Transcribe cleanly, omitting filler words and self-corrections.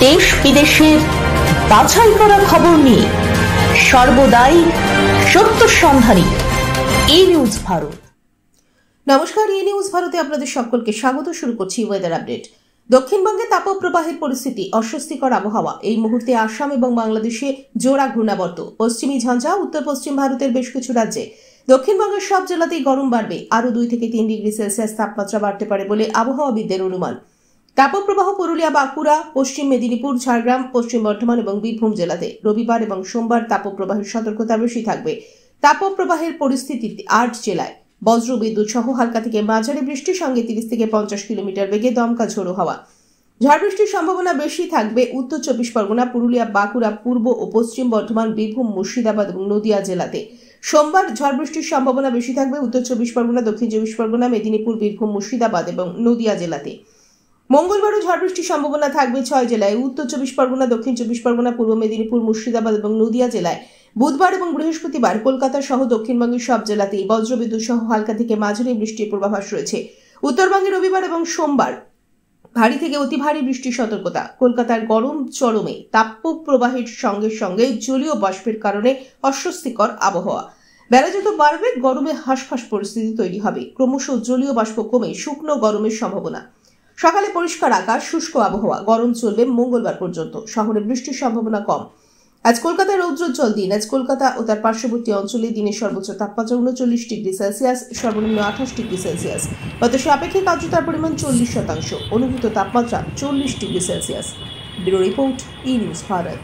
দেশ বিদেশের বাছাই করা খবর নিয়ে সর্বদাই সত্য সন্ধানী ই নিউজ ভারত। নমস্কার, ই নিউজ ভারতে আপনাদের সকলকে স্বাগত। শুরু করছি ওয়েদার আপডেট। দক্ষিণবঙ্গে তাপপ্রবাহের পরিস্থিতি, অস্বস্তিকর আবহাওয়া। এই মুহূর্তে আসাম এবং বাংলাদেশে জোড়া ঘূর্ণাবর্ত। পশ্চিমী ঝঞ্ঝা উত্তর পশ্চিম ভারতের বেশ কিছু রাজ্যে। দক্ষিণবঙ্গের সব জেলাতেই গরম বাড়বে। আরও 2 থেকে 3 ডিগ্রি সেলসিয়াস তাপমাত্রা বাড়তে পারে বলে আবহাওয়াবিদদের অনুমান। তাপপ্রবাহ পুরুলিয়া, বাঁকুড়া, পশ্চিম মেদিনীপুর, ঝাড়গ্রাম, পশ্চিম বর্ধমান এবং বীরভূম জেলাতে। রবিবার এবং সোমবার তাপপ্রবাহের সতর্কতা বেশি থাকবে। তাপপ্রবাহের পরিস্থিতি 8 জেলায়। বজ্রবিদ্যুৎ সহ হালকা থেকে মাঝারি বৃষ্টির সঙ্গে 30 থেকে 50 কিলোমিটার বেগে দমকা ঝোড়ো হাওয়া। ঝড় বৃষ্টির সম্ভাবনা বেশি থাকবে উত্তর 24 পরগনা, পুরুলিয়া, বাঁকুড়া, পূর্ব ও পশ্চিম বর্ধমান, বীরভূম, মুর্শিদাবাদ এবং নদিয়া জেলাতে। সোমবার ঝড় বৃষ্টির সম্ভাবনা বেশি থাকবে উত্তর 24 পরগনা, দক্ষিণ 24 পরগনা, মেদিনীপুর, বীরভূম, মুর্শিদাবাদ এবং নদিয়া জেলাতে। মঙ্গলবারও ঝড় বৃষ্টির সম্ভাবনা থাকবে 6 জেলায়, উত্তর 24 পরগনা, দক্ষিণ 24 পরগনা, পূর্ব মেদিনীপুর, মুর্শিদাবাদ এবং নদিয়া জেলায়। বুধবার এবং বৃহস্পতিবার কলকাতা সহ দক্ষিণবঙ্গের সব জেলাতেই বজ্রবিদ্যুৎ সহ হালকা থেকে মাঝারি বৃষ্টির পূর্বাভাস রয়েছে। উত্তরবঙ্গে রবিবার এবং সোমবার ভারী থেকে অতি ভারী বৃষ্টির সতর্কতা। কলকাতার গরম চরমে। তাপপ্রবাহের সঙ্গে সঙ্গে জলীয় বাষ্পের কারণে অস্বস্তিকর আবহাওয়া। বেলা যত বাড়বে গরমে হাঁসফাঁস পরিস্থিতি তৈরি হবে। ক্রমশ জলীয় বাষ্প কমে শুকনো গরমের সম্ভাবনা। সকালে পরিষ্কার আকাশ, শুষ্ক আবহাওয়া। গরম চলবে মঙ্গলবার পর্যন্ত। শহরে বৃষ্টির সম্ভাবনা কম। আজ কলকাতায় রৌদ্রোজ্জ্বল দিন। আজ কলকাতা ও তার পার্শ্ববর্তী অঞ্চলে দিনের সর্বোচ্চ তাপমাত্রা 39 ডিগ্রি সেলসিয়াস, সর্বনিম্ন 28 ডিগ্রি সেলসিয়াস। বাতাসে আপেক্ষিক আর্দ্রতার পরিমাণ 40%, অনুভূত তাপমাত্রা 40 ডিগ্রি সেলসিয়াস। ব্যুরো রিপোর্ট, ই নিউজ ভারত।